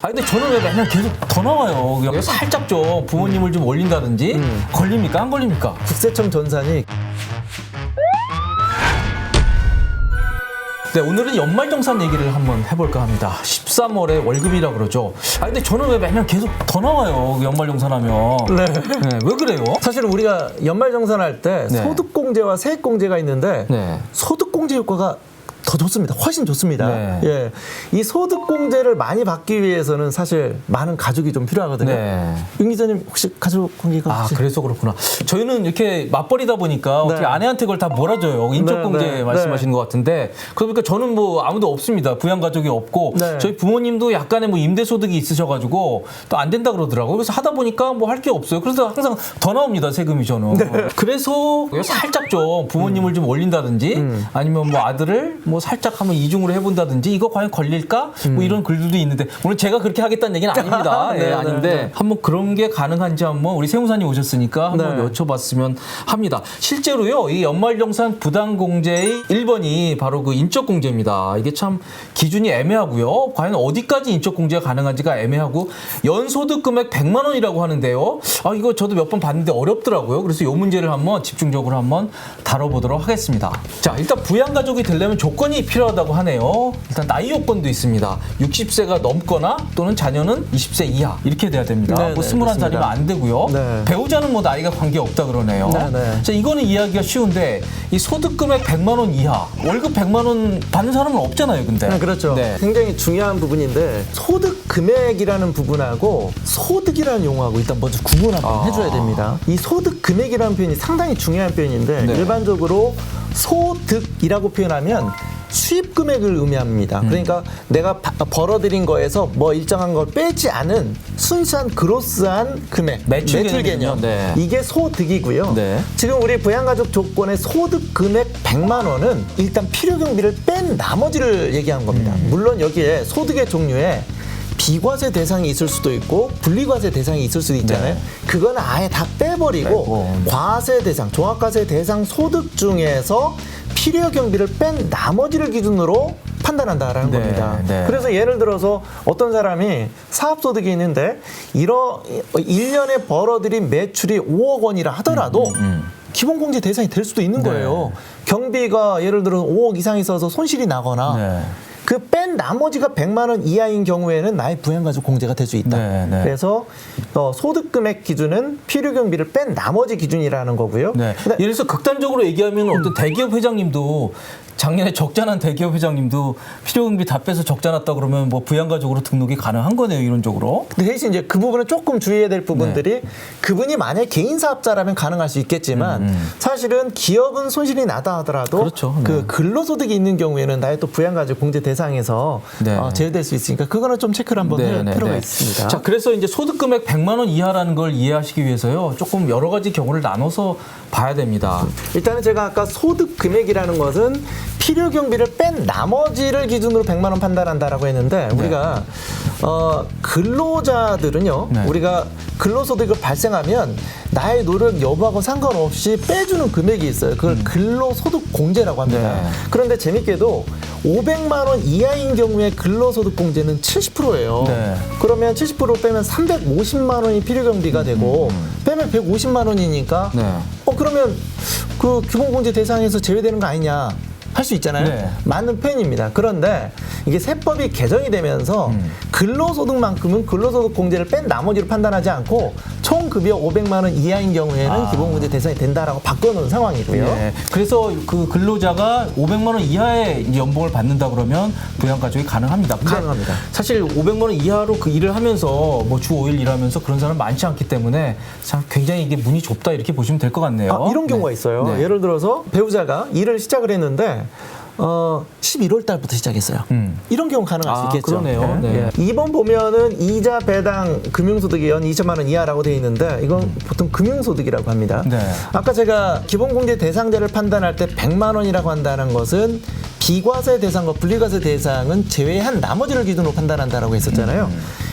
아 근데 저는 왜 맨날 계속 더 나와요. 그냥 살짝 좀 부모님을 좀 올린다든지 걸립니까? 안 걸립니까? 국세청 전산이 네, 오늘은 연말정산 얘기를 한번 해볼까 합니다. 13월에 월급이라 그러죠. 아 근데 저는 왜 맨날 계속 더 나와요. 연말정산하면. 네. 네, 왜 그래요? 사실 우리가 연말정산할 때 네. 소득공제와 세액공제가 있는데 네. 소득공제 효과가 더 좋습니다. 훨씬 좋습니다. 네. 예, 이 소득공제를 많이 받기 위해서는 사실 많은 가족이 좀 필요하거든요. 네. 윤 기자님 혹시 가족 관계가 아 혹시 그래서 그렇구나. 저희는 이렇게 맞벌이다 보니까 어떻게 네. 아내한테 그걸 다 몰아줘요. 인적공제 네, 네, 말씀하시는 것 같은데 그러니까 저는 뭐 아무도 없습니다. 부양가족이 없고 네. 저희 부모님도 약간의 뭐 임대소득이 있으셔가지고 또 안 된다 그러더라고요. 그래서 하다 보니까 뭐 할 게 없어요. 그래서 항상 더 나옵니다. 세금이 저는. 그래서 살짝 좀 부모님을 좀 올린다든지 아니면 뭐 아들을 뭐 살짝 한번 이중으로 해본다든지 이거 과연 걸릴까? 뭐 이런 글들도 있는데 물론 제가 그렇게 하겠다는 얘기는 아닙니다. 네, 예, 아닌데 네. 한번 그런 게 가능한지 한번 우리 세무사님 오셨으니까 한번 네. 여쭤봤으면 합니다. 실제로요, 이 연말정산 부담공제의 1번이 바로 그 인적공제입니다. 이게 참 기준이 애매하고요. 과연 어디까지 인적공제가 가능한지가 애매하고 연소득 금액 100만 원이라고 하는데요. 아, 이거 저도 몇 번 봤는데 어렵더라고요. 그래서 이 문제를 한번 집중적으로 한번 다뤄보도록 하겠습니다. 자, 일단 부양가족이 되려면 조건이 필요하다고 하네요. 일단 나이 요건도 있습니다. 60세가 넘거나 또는 자녀는 20세 이하 이렇게 돼야 됩니다. 네, 뭐 네, 21살이면 안 되고요. 네. 배우자는 뭐 나이가 관계없다 그러네요. 네, 네. 자, 이거는 이해하기가 쉬운데 이 소득 금액 100만 원 이하, 월급 100만 원 받는 사람은 없잖아요, 근데. 네, 그렇죠. 네. 굉장히 중요한 부분인데 소득 금액이라는 부분하고 소득이라는 용어하고 일단 먼저 구분 한번 해줘야 됩니다. 이 소득 금액이라는 표현이 상당히 중요한 표현인데 네. 일반적으로 소득이라고 표현하면 수입 금액을 의미합니다. 그러니까 내가 벌어들인 거에서 뭐 일정한 걸 빼지 않은 순수한 그로스한 금액, 매출 개념. 개념이군요. 네. 이게 소득이고요. 네. 지금 우리 부양가족 조건의 소득 금액 100만 원은 일단 필요경비를 뺀 나머지를 얘기한 겁니다. 물론 여기에 소득의 종류에 비과세 대상이 있을 수도 있고 분리과세 대상이 있을 수도 있잖아요. 네. 그거는 아예 다 빼버리고 과세 대상, 종합과세 대상 소득 중에서 필요 경비를 뺀 나머지를 기준으로 판단한다라는 네, 겁니다. 네. 그래서 예를 들어서 어떤 사람이 사업소득이 있는데 1년에 벌어들인 매출이 5억 원이라 하더라도 기본공제 대상이 될 수도 있는 네. 거예요. 경비가 예를 들어 5억 이상 있어서 손실이 나거나 네. 그 뺀 나머지가 100만 원 이하인 경우에는 나의 부양가족 공제가 될 수 있다. 네, 네. 그래서 소득 금액 기준은 필요 경비를 뺀 나머지 기준이라는 거고요. 네. 근데 예를 들어서 극단적으로 얘기하면 어떤 대기업 회장님도 작년에 적자 난 대기업 회장님도 필요경비 다 빼서 적자 났다 그러면 뭐 부양가족으로 등록이 가능한 거네요, 이론적으로. 근데 대신 이제 그 부분은 조금 주의해야 될 부분들이 그분이 만약 개인 사업자라면 가능할 수 있겠지만 사실은 기업은 손실이 나다 하더라도 그렇죠. 네. 그 근로소득이 있는 경우에는 나의 또 부양가족 공제 대상에서 네. 제외될 수 있으니까 그거는 좀 체크를 한번 할 필요가 네. 있습니다. 자, 그래서 이제 소득 금액 100만 원 이하라는 걸 이해하시기 위해서요. 조금 여러 가지 경우를 나눠서 봐야 됩니다. 일단은 제가 아까 소득 금액이라는 것은 필요 경비를 뺀 나머지를 기준으로 100만 원 판단한다라고 했는데 우리가 근로자들은요. 네. 우리가 근로소득을 발생하면 나의 노력 여부하고 상관없이 빼주는 금액이 있어요. 그걸 근로소득 공제라고 합니다. 네. 그런데 재밌게도 500만 원 이하인 경우에 근로소득 공제는 70%예요. 네. 그러면 70% 빼면 350만 원이 필요 경비가 되고 빼면 150만 원이니까 네. 그러면 그 기본공제 대상에서 제외되는 거 아니냐 할 수 있잖아요. 네. 맞는 편입니다. 그런데 이게 세법이 개정이 되면서 근로소득만큼은 근로소득 공제를 뺀 나머지로 판단하지 않고 총 급여 500만 원 이하인 경우에는 기본공제 대상이 된다라고 바꿔놓은 상황이고요. 네. 그래서 그 근로자가 500만 원 이하의 이제 연봉을 받는다 그러면 부양가족이 가능합니다. 근데 가능합니다. 사실 500만 원 이하로 그 일을 하면서 뭐 주 5일 일하면서 그런 사람 많지 않기 때문에 참 굉장히 이게 문이 좁다 이렇게 보시면 될 것 같네요. 이런 경우가 네. 있어요. 네. 예를 들어서 배우자가 일을 시작을 했는데 11월 달부터 시작했어요. 이런 경우 가능할 수 있겠죠. 그러네요. 네. 2번 보면은 이자 배당 금융소득이 연 2천만 원 이하라고 되어 있는데 이건 보통 금융소득이라고 합니다. 네. 아까 제가 기본공제 대상자를 판단할 때 100만 원이라고 한다는 것은 비과세 대상과 분리과세 대상은 제외한 나머지를 기준으로 판단한다라고 했었잖아요.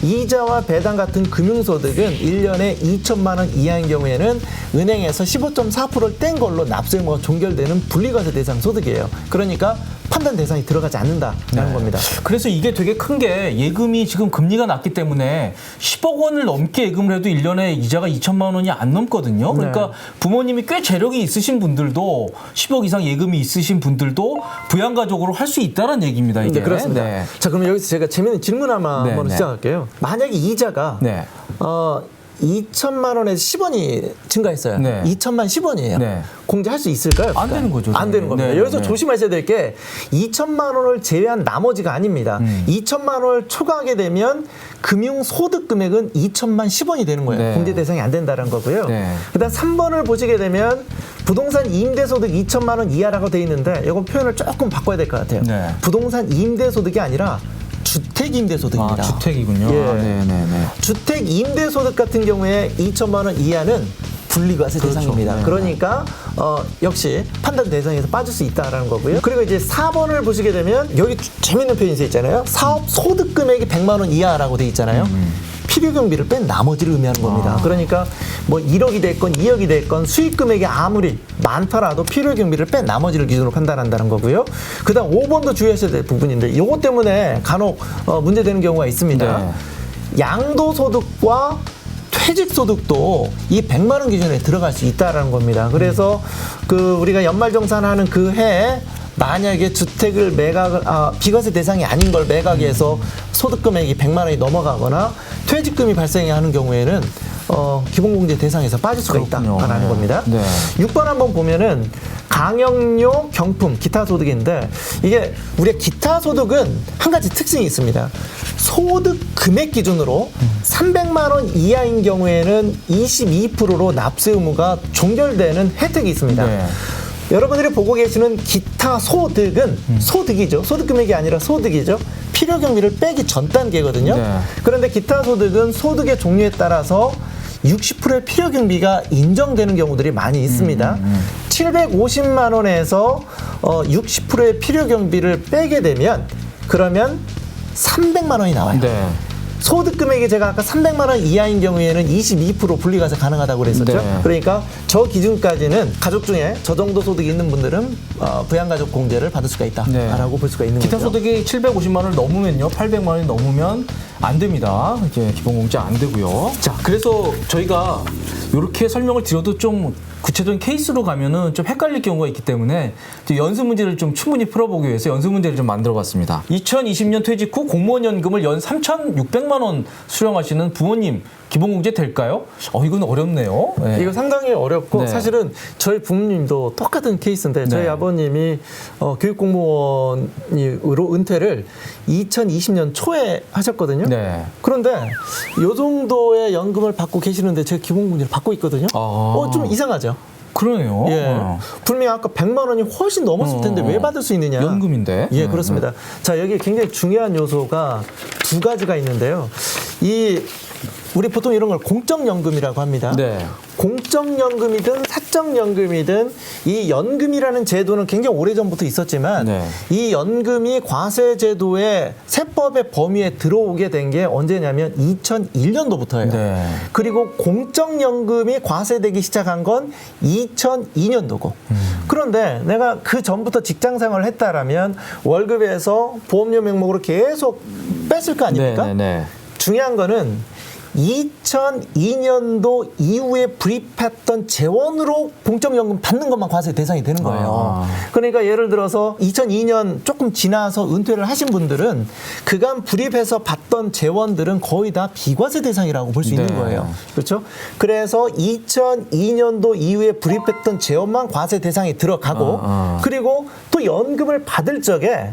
이자와 배당 같은 금융소득은 1년에 2천만 원 이하인 경우에는 은행에서 15.4%를 뗀 걸로 납세의무가 종결되는 분리과세 대상 소득이에요. 그러니까 판단 대상이 들어가지 않는다라는 겁니다. 그래서 이게 되게 큰 게 예금이 지금 금리가 낮기 때문에 10억 원을 넘게 예금을 해도 1년에 이자가 2천만 원이 안 넘거든요. 그러니까 부모님이 꽤 재력이 있으신 분들도 10억 이상 예금이 있으신 분들도 부양가족으로 할 수 있다는 얘기입니다. 이게. 네, 그렇습니다. 네. 자, 그러면 여기서 제가 재미있는 질문 하나 네, 한번 네. 시작할게요. 만약에 이자가 네. 2천만 원에서 10원이 증가했어요. 네. 2천만 10원이에요. 네. 공제할 수 있을까요? 안 되는 거죠, 안 되는 겁니다. 네, 여기서 네. 조심하셔야 될 게 2천만 원을 제외한 나머지가 아닙니다. 2천만 원을 초과하게 되면 금융소득 금액은 2천만 10원이 되는 거예요. 네. 공제 대상이 안 된다는 거고요. 네. 그다음 3번을 보시게 되면 부동산 임대소득 2천만 원 이하라고 돼 있는데 이건 표현을 조금 바꿔야 될 것 같아요. 네. 부동산 임대소득이 아니라 주택 임대소득입니다. 아, 주택이군요. 예. 아, 네네네. 주택 임대소득 같은 경우에 2천만 원 이하는 분리과세 대상입니다. 네. 그러니까 역시 판단 대상에서 빠질 수 있다라는 거고요. 그리고 이제 4번을 보시게 되면 여기 재밌는 표현이 써 있잖아요. 사업 소득 금액이 100만 원 이하라고 돼 있잖아요. 필요 경비를 뺀 나머지를 의미하는 겁니다. 그러니까 뭐 1억이 됐건 2억이 됐건 수익 금액이 아무리 많더라도 필요 경비를 뺀 나머지를 기준으로 판단한다는 거고요. 그다음 5번도 주의하셔야 될 부분인데 이것 때문에 간혹 문제되는 경우가 있습니다. 네. 양도소득과 퇴직소득도 이 100만 원 기준에 들어갈 수 있다라는 겁니다. 그래서 그 우리가 연말정산하는 그 해에 만약에 주택을 비과세 대상이 아닌 걸 매각해서 소득 금액이 100만 원이 넘어가거나 퇴직금이 발생하는 경우에는 기본공제 대상에서 빠질 수가 그렇군요. 있다라는 네. 겁니다. 네. 6번 한번 보면은 강연료, 경품, 기타 소득인데 이게 우리가 기타 소득은 한 가지 특징이 있습니다. 소득 금액 기준으로 300만 원 이하인 경우에는 22%로 납세 의무가 종결되는 혜택이 있습니다. 네. 여러분들이 보고 계시는 기타 소득은 소득이죠. 소득 금액이 아니라 소득이죠. 필요 경비를 빼기 전 단계거든요. 네. 그런데 기타 소득은 소득의 종류에 따라서 60%의 필요 경비가 인정되는 경우들이 많이 있습니다. 750만 원에서 60%의 필요 경비를 빼게 되면 그러면 300만 원이 나와요. 네. 소득 금액이 제가 아까 300만 원 이하인 경우에는 22% 분리과세 가능하다고 그랬었죠. 네. 그러니까 저 기준까지는 가족 중에 저 정도 소득이 있는 분들은 부양가족 공제를 받을 수가 있다라고 볼 수가 있는 기타 거죠. 소득이 750만 원을 넘으면요, 800만 원이 넘으면 안 됩니다. 이제 기본공제 안 되고요. 자, 그래서 저희가 이렇게 설명을 드려도 좀 구체적인 케이스로 가면은 좀 헷갈릴 경우가 있기 때문에 연수 문제를 좀 충분히 풀어보기 위해서 연수 문제를 좀 만들어봤습니다. 2020년 퇴직 후 공무원 연금을 연 3,600만 원 수령하시는 부모님 기본공제 될까요? 이건 어렵네요. 네. 이거 상당히 어렵고 네. 사실은 저희 부모님도 똑같은 케이스인데 저희 네. 아버님이 교육공무원으로 은퇴를 2020년 초에 하셨거든요. 네. 그런데 요 정도의 연금을 받고 계시는데 제가 기본공제를 받고 있거든요. 좀 이상하죠. 그러네요. 예. 분명히 아까 100만 원이 훨씬 넘었을 텐데 왜 받을 수 있느냐. 연금인데. 예, 그렇습니다. 자, 여기 굉장히 중요한 요소가 두 가지가 있는데요. 우리 보통 이런 걸 공적연금이라고 합니다. 네. 공적연금이든 사적연금이든 이 연금이라는 제도는 굉장히 오래전부터 있었지만 네. 이 연금이 과세제도의 세법의 범위에 들어오게 된 게 언제냐면 2001년도부터예요. 네. 그리고 공적연금이 과세되기 시작한 건 2002년도고. 그런데 내가 그 전부터 직장생활을 했다라면 월급에서 보험료 명목으로 계속 뺐을 거 아닙니까? 네, 네, 네. 중요한 거는 2002년도 이후에 불입했던 재원으로 공적연금 받는 것만 과세 대상이 되는 거예요. 그러니까 예를 들어서 2002년 조금 지나서 은퇴를 하신 분들은 그간 불입해서 받던 재원들은 거의 다 비과세 대상이라고 볼 수 있는 네. 거예요. 그렇죠? 그래서 2002년도 이후에 불입했던 재원만 과세 대상에 들어가고 그리고 또 연금을 받을 적에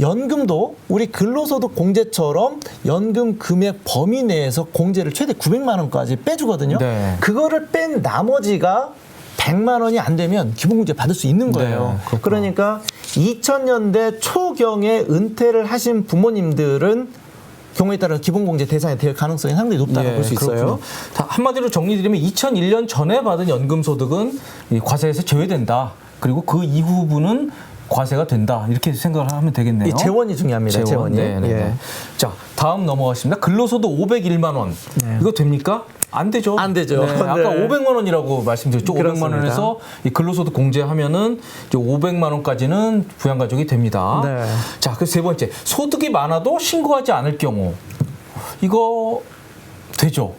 연금도 우리 근로소득 공제처럼 연금 금액 범위 내에서 공제를 최대 900만 원까지 빼주거든요. 네. 그거를 뺀 나머지가 100만 원이 안 되면 기본공제 받을 수 있는 거예요. 네, 그러니까 2000년대 초경에 은퇴를 하신 부모님들은 경우에 따라 기본공제 대상이 될 가능성이 상당히 높다고 볼 수 있어요. 그렇군요. 한마디로 정리드리면 2001년 전에 받은 연금소득은 이 과세에서 제외된다. 그리고 그 이후분은 과세가 된다. 이렇게 생각을 하면 되겠네요. 이 재원이 중요합니다. 재원이. 네네네. 예. 자, 다음 넘어가겠습니다. 근로소득 501만 원. 네. 이거 됩니까? 안 되죠. 안 되죠. 네, 아까 네. 500만 원이라고 말씀드렸죠. 500만 그렇습니다. 원에서 이 근로소득 공제하면은 이제 500만 원까지는 부양가족이 됩니다. 네. 자, 그 세 번째. 소득이 많아도 신고하지 않을 경우. 이거 되죠.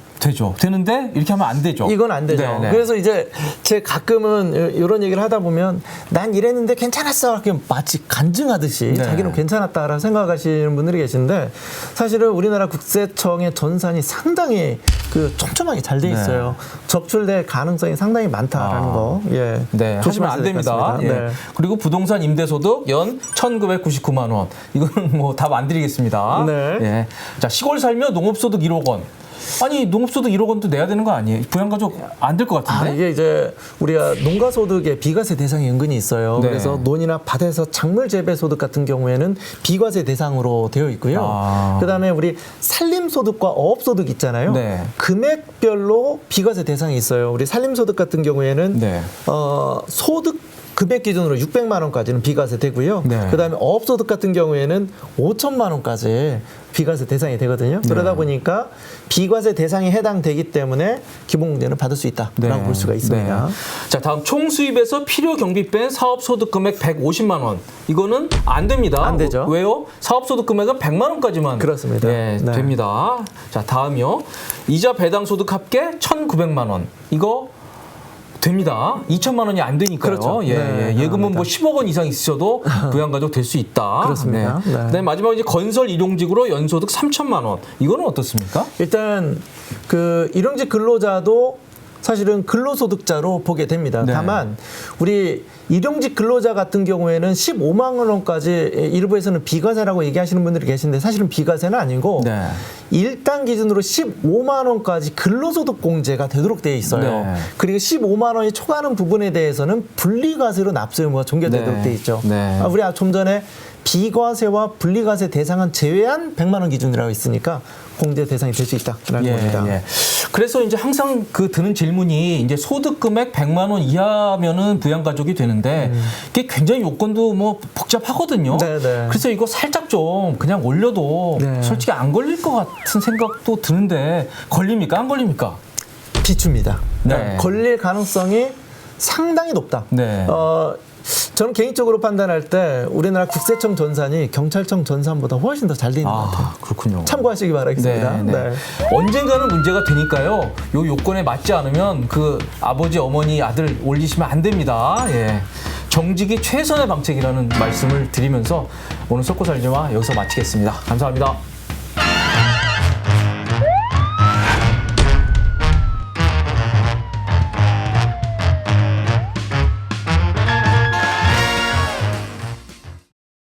되는데 이렇게 하면 안 되죠. 이건 안 되죠. 네, 네. 그래서 이제 제 가끔은 이런 얘기를 하다 보면 난 이랬는데 괜찮았어. 이렇게 마치 간증하듯이 네. 자기는 괜찮았다라고 생각하시는 분들이 계신데 사실은 우리나라 국세청의 전산이 상당히 그 촘촘하게 잘 돼 있어요. 적출될 가능성이 상당히 많다라는 거. 예. 네, 하시면 조심하셔야 안 될 것 됩니다. 같습니다. 예. 네. 그리고 부동산 임대소득 연 1,999만 원. 이거는 뭐 답 안 드리겠습니다. 네. 예. 자, 시골 살면 농업소득 1억 원. 아니, 농업소득 1억 원도 내야 되는 거 아니에요? 부양가족 안 될 것 같은데? 이게 이제 우리가 농가소득에 비과세 대상이 은근히 있어요. 네. 그래서 논이나 밭에서 작물 재배 소득 같은 경우에는 비과세 대상으로 되어 있고요. 아. 그다음에 우리 산림소득과 어업소득 있잖아요. 네. 금액별로 비과세 대상이 있어요. 우리 산림소득 같은 경우에는 네. 소득 금액 기준으로 600만 원까지는 비과세 되고요. 네. 그다음에 어업소득 같은 경우에는 5천만 원까지 비과세 대상이 되거든요. 그러다 네. 보니까 비과세 대상에 해당되기 때문에 기본공제는 받을 수 있다라고 볼 수가 있습니다. 네. 자, 다음 총수입에서 필요 경비 뺀 사업소득 금액 150만 원. 이거는 안 됩니다. 안 되죠. 왜요? 사업소득 금액은 100만 원까지만 그렇습니다. 네, 네. 됩니다. 자, 다음이요. 이자 배당 소득 합계 1,900만 원. 이거 됩니다. 2천만 원이 안 되니까요. 그렇죠. 예, 네, 예. 예금은 뭐 가능합니다. 10억 원 이상 있으셔도 부양가족 될 수 있다. 그렇습니다. 네. 그다음에 마지막 이제 건설 일용직으로 연소득 3천만 원. 이거는 어떻습니까? 일단 그 일용직 근로자도 사실은 근로소득자로 보게 됩니다. 네. 다만 우리 일용직 근로자 같은 경우에는 15만 원까지 일부에서는 비과세라고 얘기하시는 분들이 계신데 사실은 비과세는 아니고 네. 1단 기준으로 15만 원까지 근로소득 공제가 되도록 되어 있어요. 네. 그리고 15만 원이 초과하는 부분에 대해서는 분리과세로 납세 의무가 종결되도록 네. 되어 있죠. 네. 우리 좀 전에 비과세와 분리과세 대상은 제외한 100만 원 기준이라고 있으니까 공제 대상이 될 수 있다라는 겁니다. 예. 그래서 이제 항상 그 드는 질문이 이제 소득 금액 100만 원 이하면은 부양가족이 되는데 이게 굉장히 요건도 뭐 복잡하거든요. 네네. 그래서 이거 살짝 좀 그냥 올려도 네. 솔직히 안 걸릴 것 같은 생각도 드는데 걸립니까? 안 걸립니까? 비추입니다. 네. 걸릴 가능성이 상당히 높다. 네. 저는 개인적으로 판단할 때 우리나라 국세청 전산이 경찰청 전산보다 훨씬 더 잘 돼 있는 것 같아요. 그렇군요. 참고하시기 바라겠습니다. 네. 언젠가는 문제가 되니까요. 요 요건에 맞지 않으면 그 아버지, 어머니, 아들 올리시면 안 됩니다. 예. 정직이 최선의 방책이라는 말씀을 드리면서 오늘 속고 살지마 여기서 마치겠습니다. 감사합니다.